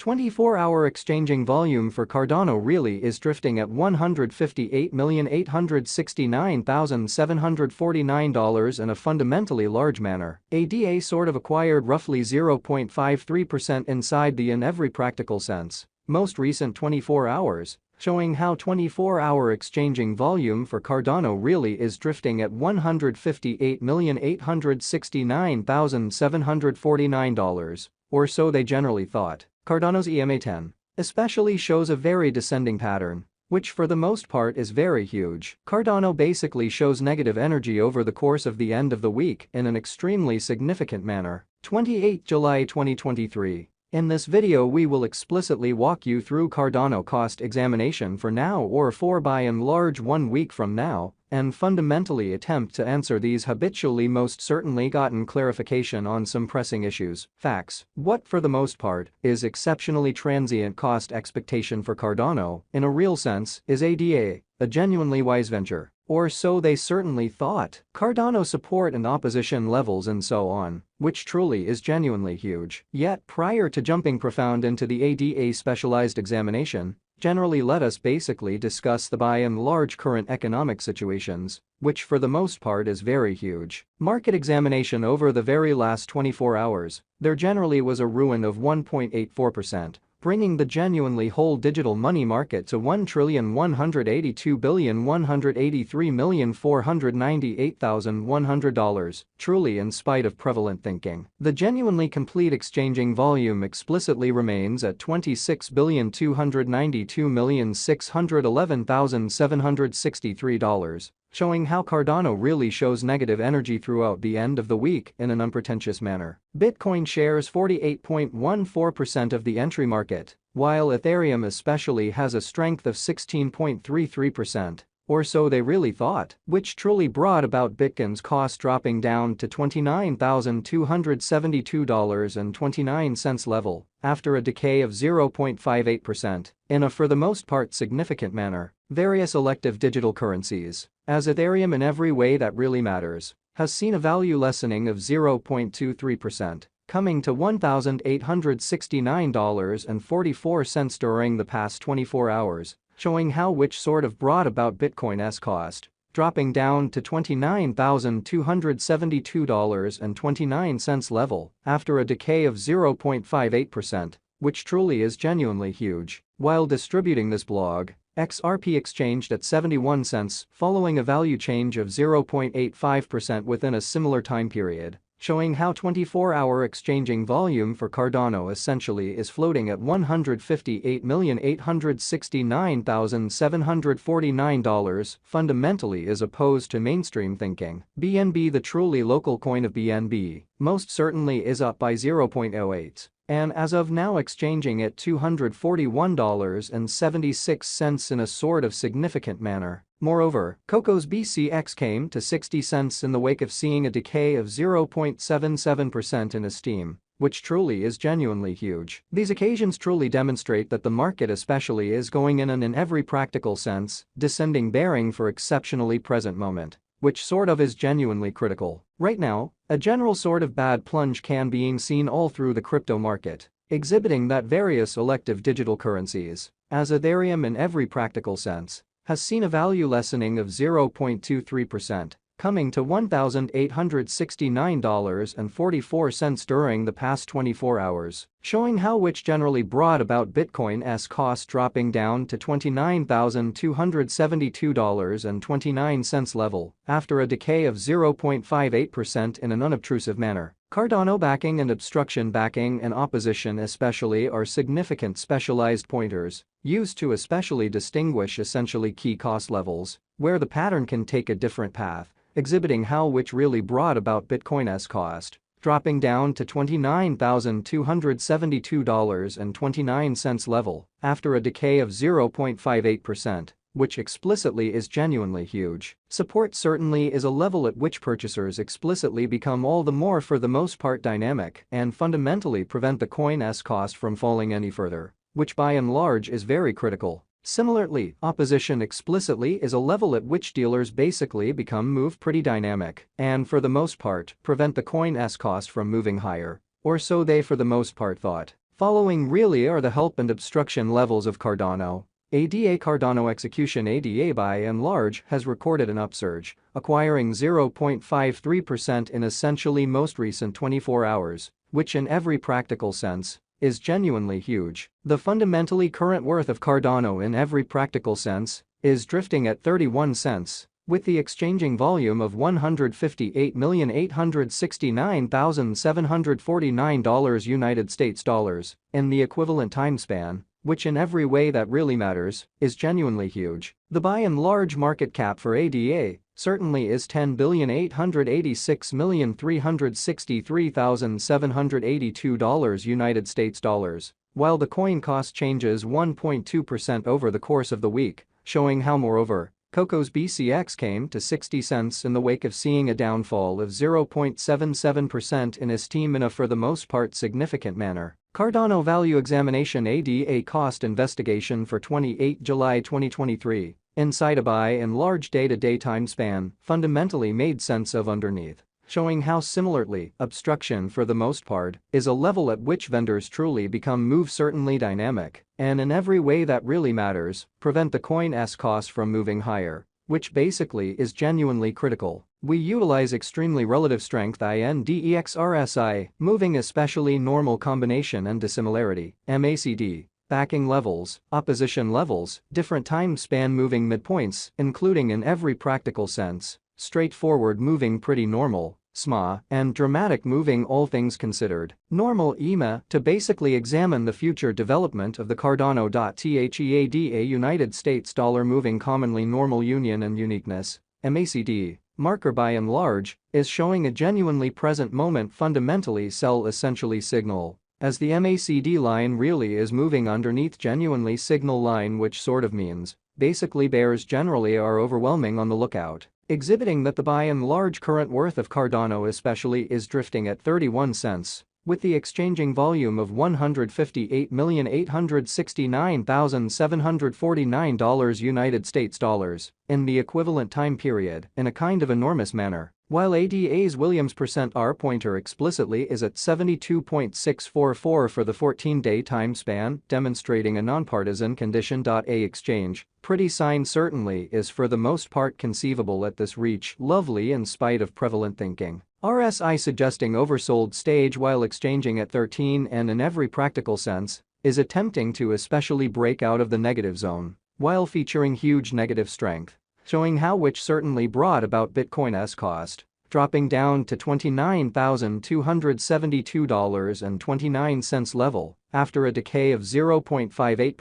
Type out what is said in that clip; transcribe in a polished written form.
24-hour exchanging volume for Cardano really is drifting at $158,869,749 in a fundamentally large manner. ADA sort of acquired roughly 0.53% inside the in every practical sense. Most recent 24 hours, showing how 24-hour exchanging volume for Cardano really is drifting at $158,869,749, or so they generally thought. Cardano's EMA10 especially shows a very descending pattern, which for the most part is very huge. Cardano basically shows negative energy over the course of the end of the week in an extremely significant manner. 28 July 2023. In this video we will explicitly walk you through Cardano cost examination for now or for by and large 1 week from now, and fundamentally attempt to answer these habitually most certainly gotten clarification on some pressing issues. Facts. What for the most part is exceptionally transient cost expectation for Cardano, in a real sense, is ADA, a genuinely wise venture. Or so they certainly thought. Cardano support and opposition levels and so on, which truly is genuinely huge. Yet prior to jumping profound into the ADA specialized examination, generally let us basically discuss the by and large current economic situations, which for the most part is very huge. Market examination over the very last 24 hours, there generally was a ruin of 1.84%. Bringing the genuinely whole digital money market to $1,182,183,498,100, truly in spite of prevalent thinking. The genuinely complete exchanging volume explicitly remains at $26,292,611,763, showing how Cardano really shows negative energy throughout the end of the week in an unpretentious manner. Bitcoin shares 48.14% of the entry market, while Ethereum especially has a strength of 16.33%. Or so they really thought, which truly brought about Bitcoin's cost dropping down to $29,272.29 level after a decay of 0.58% in a for the most part significant manner. Various elective digital currencies, as Ethereum in every way that really matters, has seen a value lessening of 0.23%, coming to $1,869.44 during the past 24 hours. Showing how which sort of brought about Bitcoin's cost, dropping down to $29,272.29 level after a decay of 0.58%, which truly is genuinely huge. While distributing this blog, XRP exchanged at 71 cents following a value change of 0.85% within a similar time period, showing how 24-hour exchanging volume for Cardano essentially is floating at $158,869,749 fundamentally as opposed to mainstream thinking. BNB, the truly local coin of BNB, most certainly is up by 0.08. And as of now exchanging at $241.76 in a sort of significant manner. Moreover, Coco's BCX came to 60 cents in the wake of seeing a decay of 0.77% in esteem, which truly is genuinely huge. These occasions truly demonstrate that the market especially is going in every practical sense, descending bearing for exceptionally present moment, which sort of is genuinely critical. Right now, a general sort of bad plunge can being seen all through the crypto market, exhibiting that various elective digital currencies, as Ethereum in every practical sense, has seen a value lessening of 0.23%, coming to $1,869.44 during the past 24 hours, showing how which generally brought about Bitcoin's cost dropping down to $29,272.29 level after a decay of 0.58% in an unobtrusive manner. Cardano backing and obstruction backing and opposition especially are significant specialized pointers used to especially distinguish essentially key cost levels, where the pattern can take a different path, exhibiting how which really brought about Bitcoin's cost, dropping down to $29,272.29 level after a decay of 0.58%, which explicitly is genuinely huge. Support certainly is a level at which purchasers explicitly become all the more for the most part dynamic and fundamentally prevent the coin's cost from falling any further, which by and large is very critical. Similarly, opposition explicitly is a level at which dealers basically move pretty dynamic and for the most part prevent the coin's cost from moving higher, or so they for the most part thought. Following really are the help and obstruction levels of Cardano. ADA Cardano execution ADA by and large has recorded an upsurge, acquiring 0.53% in essentially most recent 24 hours, which in every practical sense is genuinely huge. The fundamentally current worth of Cardano in every practical sense is drifting at 31 cents, with the exchanging volume of $158,869,749 United States dollars in the equivalent time span, which in every way that really matters is genuinely huge. The by and large market cap for ADA certainly is $10,886,363,782 United States dollars, while the coin cost changes 1.2% over the course of the week, showing how moreover Coco's BCX came to 60 cents in the wake of seeing a downfall of 0.77% in esteem in a for the most part significant manner. Cardano Value Examination ADA Cost Investigation for 28 July 2023, inside a by and large day-to-day time span, fundamentally made sense of underneath, showing how similarly obstruction for the most part is a level at which vendors truly become move certainly dynamic and in every way that really matters prevent the coin's cost from moving higher, which basically is genuinely critical. We utilize extremely relative strength index RSI, moving especially normal combination and dissimilarity, MACD, backing levels, opposition levels, different time span moving midpoints, including in every practical sense, straightforward moving pretty normal, SMA, and dramatic moving all things considered. Normal EMA to basically examine the future development of the Cardano.THEADA United States dollar moving commonly normal union and uniqueness, MACD, marker by and large, is showing a genuinely present moment fundamentally sell essentially signal, as the MACD line really is moving underneath genuinely signal line, which sort of means basically bears generally are overwhelming on the lookout, exhibiting that the by and large current worth of Cardano especially is drifting at 31 cents, with the exchanging volume of $158,869,749 United States dollars in the equivalent time period in a kind of enormous manner. While ADA's Williams %R pointer explicitly is at 72.644 for the 14-day time span, demonstrating a nonpartisan condition. A exchange pretty sign certainly is for the most part conceivable at this reach, lovely in spite of prevalent thinking. RSI suggesting oversold stage while exchanging at 13 and in every practical sense is attempting to especially break out of the negative zone while featuring huge negative strength, showing how which certainly brought about Bitcoin's cost dropping down to $29,272.29 level after a decay of 0.58%.